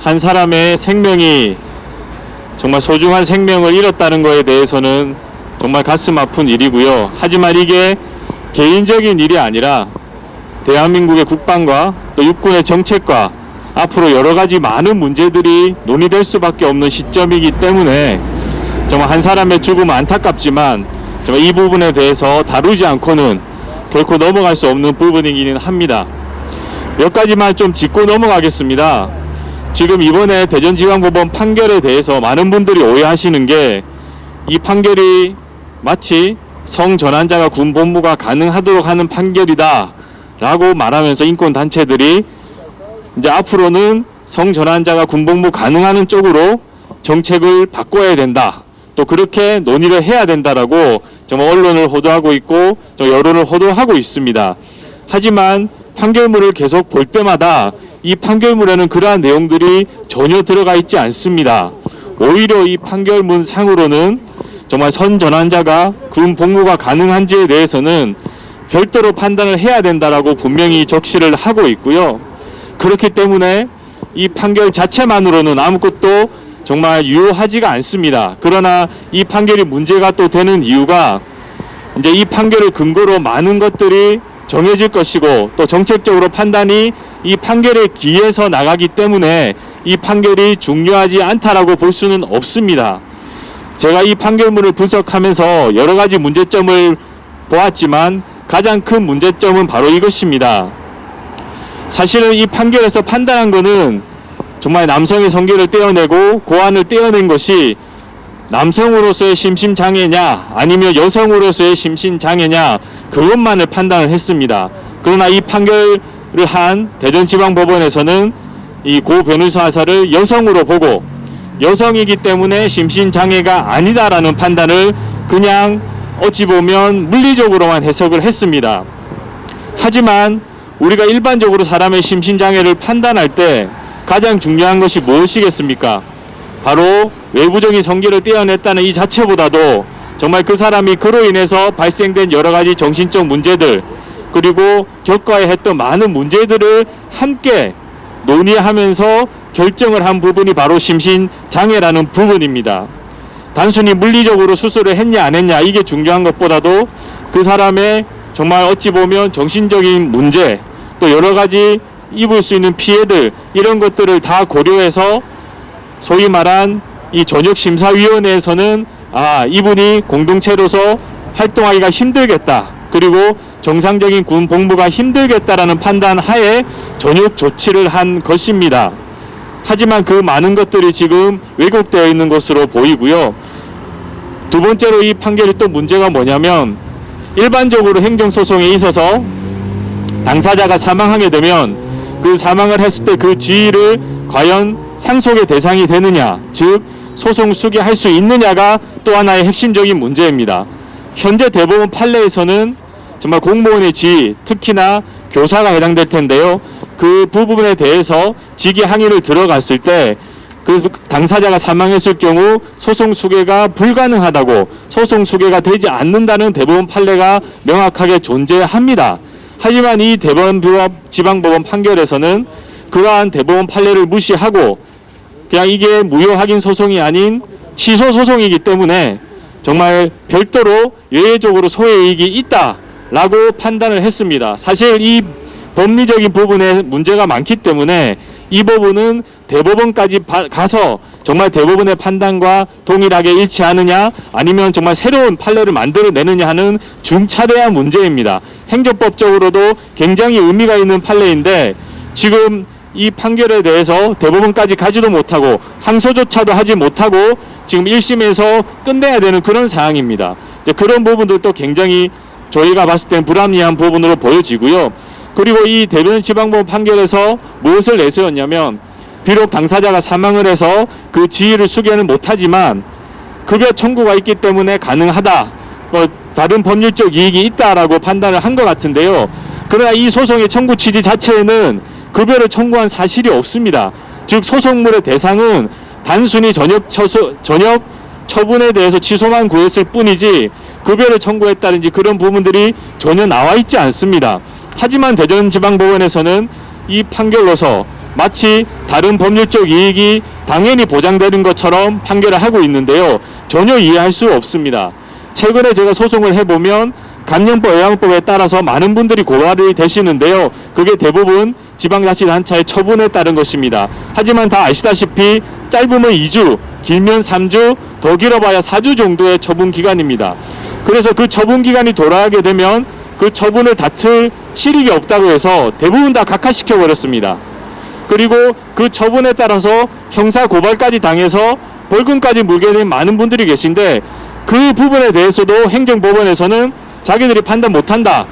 한 사람의 생명이 정말 소중한 생명을 잃었다는 것에 대해서는 정말 가슴 아픈 일이고요. 하지만 이게 개인적인 일이 아니라 대한민국의 국방과 또 육군의 정책과 앞으로 여러 가지 많은 문제들이 논의될 수밖에 없는 시점이기 때문에 정말 한 사람의 죽음은 안타깝지만 정말 이 부분에 대해서 다루지 않고는 결코 넘어갈 수 없는 부분이기는 합니다. 몇 가지만 좀 짚고 넘어가겠습니다. 지금 이번에 대전지방법원 판결에 대해서 많은 분들이 오해하시는 게 이 판결이 마치 성전환자가 군 복무가 가능하도록 하는 판결이다 라고 말하면서 인권단체들이 이제 앞으로는 성전환자가 군 복무 가능하는 쪽으로 정책을 바꿔야 된다, 또 그렇게 논의를 해야 된다라고 정말 언론을 호도하고 있고 여론을 호도하고 있습니다. 하지만 판결문을 계속 볼 때마다 이 판결문에는 그러한 내용들이 전혀 들어가 있지 않습니다. 오히려 이 판결문 상으로는 정말 성전환자가 군 복무가 가능한지에 대해서는 별도로 판단을 해야 된다라고 분명히 적시를 하고 있고요. 그렇기 때문에 이 판결 자체만으로는 아무것도 정말 유효하지가 않습니다. 그러나 이 판결이 문제가 또 되는 이유가 이제 이 판결을 근거로 많은 것들이 정해질 것이고 또 정책적으로 판단이 이 판결에 기해서 나가기 때문에 이 판결이 중요하지 않다라고 볼 수는 없습니다. 제가 이 판결문을 분석하면서 여러 가지 문제점을 보았지만 가장 큰 문제점은 바로 이것입니다. 사실은 이 판결에서 판단한 것은 정말 남성의 성기를 떼어내고 고환을 떼어낸 것이 남성으로서의 심신장애냐 아니면 여성으로서의 심신장애냐 그것만을 판단을 했습니다. 그러나 이 판결을 한 대전지방법원에서는 이 고 변호사를 여성으로 보고 여성이기 때문에 심신장애가 아니다라는 판단을 그냥 어찌 보면 물리적으로만 해석을 했습니다. 하지만 우리가 일반적으로 사람의 심신장애를 판단할 때 가장 중요한 것이 무엇이겠습니까? 바로 외부적인 성기를 떼어냈다는 이 자체보다도 정말 그 사람이 그로 인해서 발생된 여러 가지 정신적 문제들 그리고 겪어야 했던 많은 문제들을 함께 논의하면서 결정을 한 부분이 바로 심신장애라는 부분입니다. 단순히 물리적으로 수술을 했냐 안 했냐 이게 중요한 것보다도 그 사람의 정말 어찌 보면 정신적인 문제 또 여러 가지 입을 수 있는 피해들 이런 것들을 다 고려해서 소위 말한 이 전역심사위원회에서는 이분이 공동체로서 활동하기가 힘들겠다 그리고 정상적인 군 복무가 힘들겠다라는 판단 하에 전역 조치를 한 것입니다. 하지만 그 많은 것들이 지금 왜곡되어 있는 것으로 보이고요. 두 번째로 이 판결이 또 문제가 뭐냐면 일반적으로 행정소송에 있어서 당사자가 사망하게 되면 그 사망을 했을 때 그 지위를 과연 상속의 대상이 되느냐 즉 소송 수기할 수 있느냐가 또 하나의 핵심적인 문제입니다. 현재 대법원 판례에서는 정말 공무원의 지위 특히나 교사가 해당될 텐데요. 그 부분에 대해서 직위 항의를 들어갔을 때 그 당사자가 사망했을 경우 소송 수계가 불가능하다고 소송 수계가 되지 않는다는 대법원 판례가 명확하게 존재합니다. 하지만 이 지방법원 판결에서는 그러한 대법원 판례를 무시하고 그냥 이게 무효 확인 소송이 아닌 취소 소송이기 때문에 정말 별도로 예외적으로 소외이익이 있다라고 판단을 했습니다. 사실 이 법리적인 부분에 문제가 많기 때문에 이 부분은 대법원까지 가서 정말 대법원의 판단과 동일하게 일치하느냐 아니면 정말 새로운 판례를 만들어내느냐 하는 중차대한 문제입니다. 행정법적으로도 굉장히 의미가 있는 판례인데 지금 이 판결에 대해서 대법원까지 가지도 못하고 항소조차도 하지 못하고 지금 1심에서 끝내야 되는 그런 상황입니다. 이제 그런 부분들도 굉장히 저희가 봤을 땐 불합리한 부분으로 보여지고요. 그리고 이 대전지방법원 판결에서 무엇을 내세웠냐면 비록 당사자가 사망을 해서 그 지위를 수기는 못하지만 급여 청구가 있기 때문에 가능하다. 다른 법률적 이익이 있다라고 판단을 한 것 같은데요. 그러나 이 소송의 청구 취지 자체에는 급여를 청구한 사실이 없습니다. 즉 소송물의 대상은 단순히 전역 처분에 대해서 취소만 구했을 뿐이지 급여를 청구했다든지 그런 부분들이 전혀 나와 있지 않습니다. 하지만 대전지방법원에서는 이 판결로서 마치 다른 법률적 이익이 당연히 보장되는 것처럼 판결을 하고 있는데요. 전혀 이해할 수 없습니다. 최근에 제가 소송을 해보면 감염법 예방법에 따라서 많은 분들이 고발이 되시는데요. 그게 대부분 지방자치단체의 처분에 따른 것입니다. 하지만 다 아시다시피 짧으면 2주, 길면 3주, 더 길어봐야 4주 정도의 처분 기간입니다. 그래서 그 처분 기간이 돌아가게 되면 그 처분을 다툴 실익이 없다고 해서 대부분 다 각하시켜 버렸습니다. 그리고 그 처분에 따라서 형사 고발까지 당해서 벌금까지 물게 된 많은 분들이 계신데, 그 부분에 대해서도 행정법원에서는 자기들이 판단 못한다.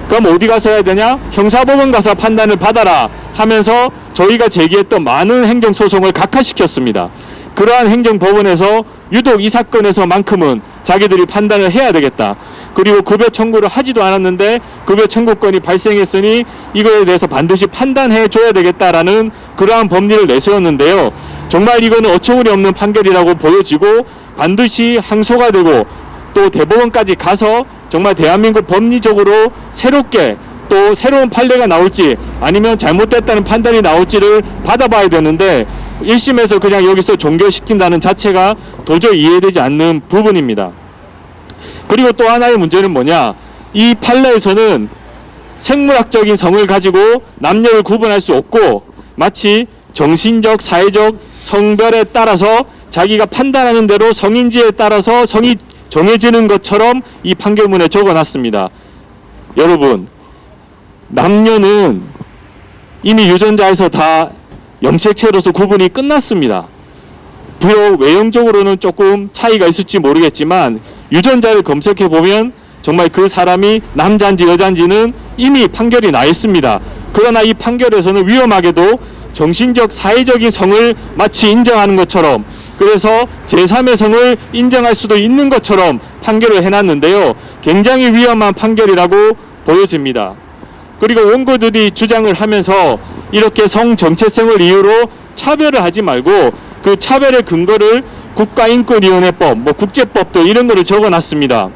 그럼 어디 가서 해야 되냐? 형사법원 가서 판단을 받아라 하면서 저희가 제기했던 많은 행정소송을 각하시켰습니다. 그러한 행정법원에서 유독 이 사건에서만큼은 자기들이 판단을 해야 되겠다. 그리고 급여 청구를 하지도 않았는데 급여 청구권이 발생했으니 이거에 대해서 반드시 판단해 줘야 되겠다라는 그러한 법리를 내세웠는데요. 정말 이거는 어처구니 없는 판결이라고 보여지고 반드시 항소가 되고 또 대법원까지 가서 정말 대한민국 법리적으로 새롭게 또 새로운 판례가 나올지 아니면 잘못됐다는 판단이 나올지를 받아봐야 되는데 1심에서 그냥 여기서 종결시킨다는 자체가 도저히 이해되지 않는 부분입니다. 그리고 또 하나의 문제는 뭐냐, 이 판례에서는 생물학적인 성을 가지고 남녀를 구분할 수 없고 마치 정신적, 사회적 성별에 따라서 자기가 판단하는 대로 성인지에 따라서 성이 정해지는 것처럼 이 판결문에 적어놨습니다. 여러분, 남녀는 이미 유전자에서 다 염색체로서 구분이 끝났습니다. 부여 외형적으로는 조금 차이가 있을지 모르겠지만 유전자를 검색해 보면 정말 그 사람이 남자인지 여자인지는 이미 판결이 나 있습니다. 그러나 이 판결에서는 위험하게도 정신적, 사회적인 성을 마치 인정하는 것처럼, 그래서 제3의 성을 인정할 수도 있는 것처럼 판결을 해놨는데요. 굉장히 위험한 판결이라고 보여집니다. 그리고 원고들이 주장을 하면서 이렇게 성 정체성을 이유로 차별을 하지 말고 그 차별의 근거를 국가인권위원회법, 국제법들 이런 거를 적어놨습니다.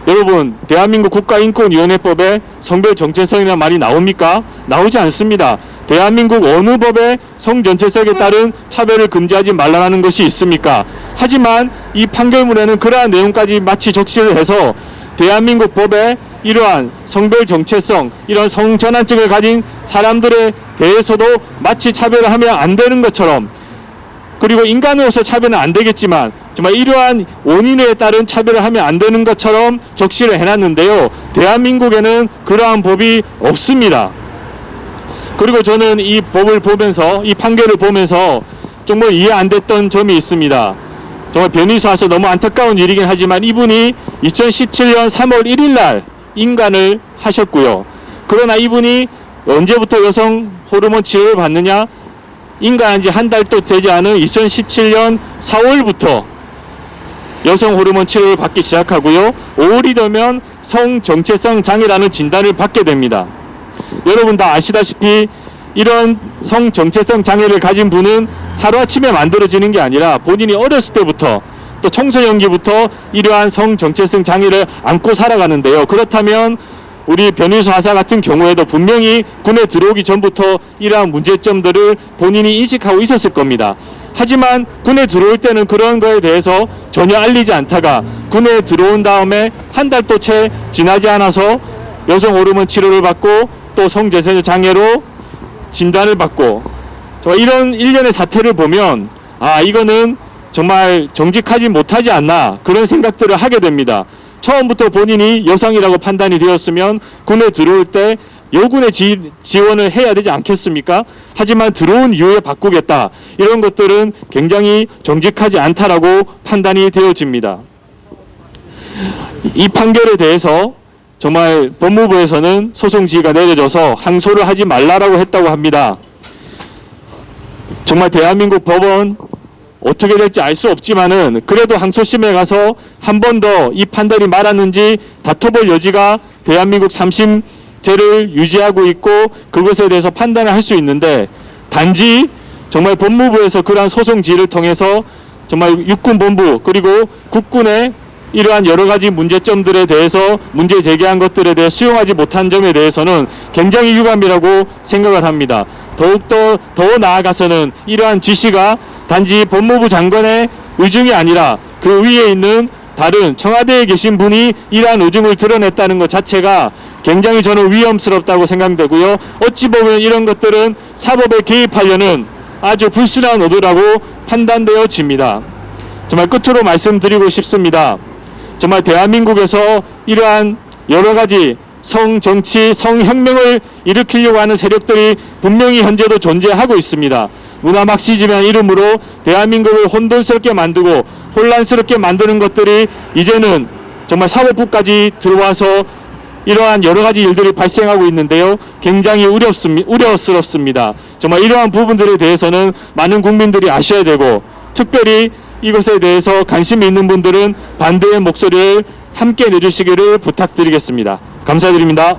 여러분, 대한민국 국가인권위원회법에 성별 정체성이라는 말이 나옵니까? 나오지 않습니다. 대한민국 어느 법에 성 정체성에 따른 차별을 금지하지 말라는 것이 있습니까? 하지만 이 판결문에는 그러한 내용까지 마치 적시를 해서 대한민국 법에 이러한 성별 정체성, 이런 성전환증을 가진 사람들에 대해서도 마치 차별을 하면 안 되는 것처럼, 그리고 인간으로서 차별은 안 되겠지만 정말 이러한 원인에 따른 차별을 하면 안 되는 것처럼 적시를 해놨는데요. 대한민국에는 그러한 법이 없습니다. 그리고 저는 이 법을 보면서, 이 판결을 보면서 정말 이해 안 됐던 점이 있습니다. 정말 변희수 와서 너무 안타까운 일이긴 하지만 이분이 2017년 3월 1일 날 인간을 하셨고요. 그러나 이분이 언제부터 여성 호르몬 치료를 받느냐? 인간한 지 한 달도 되지 않은 2017년 4월부터 여성 호르몬 치료를 받기 시작하고요. 5월이 되면 성정체성 장애라는 진단을 받게 됩니다. 여러분 다 아시다시피 이런 성정체성 장애를 가진 분은 하루아침에 만들어지는 게 아니라 본인이 어렸을 때부터 또 청소년기부터 이러한 성정체성 장애를 안고 살아가는데요. 그렇다면 우리 변희수 하사 같은 경우에도 분명히 군에 들어오기 전부터 이러한 문제점들을 본인이 인식하고 있었을 겁니다. 하지만 군에 들어올 때는 그런 거에 대해서 전혀 알리지 않다가 군에 들어온 다음에 한 달도 채 지나지 않아서 여성 호르몬 치료를 받고 또 성정체성 장애로 진단을 받고, 이런 일련의 사태를 보면 이거는 정말 정직하지 못하지 않나 그런 생각들을 하게 됩니다. 처음부터 본인이 여성이라고 판단이 되었으면 군에 들어올 때 여군의 지원을 해야 되지 않겠습니까? 하지만 들어온 이후에 바꾸겠다, 이런 것들은 굉장히 정직하지 않다라고 판단이 되어집니다. 이 판결에 대해서 정말 법무부에서는 소송 지휘가 내려져서 항소를 하지 말라라고 했다고 합니다. 정말 대한민국 법원 어떻게 될지 알 수 없지만은 그래도 항소심에 가서 한 번 더 이 판단이 맞았는지 다퉈볼 여지가 대한민국 3심제를 유지하고 있고 그것에 대해서 판단을 할 수 있는데, 단지 정말 법무부에서 그러한 소송 지휘를 통해서 정말 육군본부 그리고 국군의 이러한 여러 가지 문제점들에 대해서 문제 제기한 것들에 대해 수용하지 못한 점에 대해서는 굉장히 유감이라고 생각을 합니다. 더욱더 더 나아가서는 이러한 지시가 단지 법무부 장관의 의중이 아니라 그 위에 있는 다른 청와대에 계신 분이 이러한 의중을 드러냈다는 것 자체가 굉장히 저는 위험스럽다고 생각되고요. 어찌 보면 이런 것들은 사법에 개입하려는 아주 불순한 의도라고 판단되어집니다. 정말 끝으로 말씀드리고 싶습니다. 정말 대한민국에서 이러한 여러 가지 성정치, 성혁명을 일으키려고 하는 세력들이 분명히 현재도 존재하고 있습니다. 문화막시즘이라는 이름으로 대한민국을 혼돈스럽게 만들고 혼란스럽게 만드는 것들이 이제는 정말 사법부까지 들어와서 이러한 여러 가지 일들이 발생하고 있는데요. 굉장히 우려스럽습니다. 정말 이러한 부분들에 대해서는 많은 국민들이 아셔야 되고, 특별히 이것에 대해서 관심이 있는 분들은 반대의 목소리를 함께 내주시기를 부탁드리겠습니다. 감사드립니다.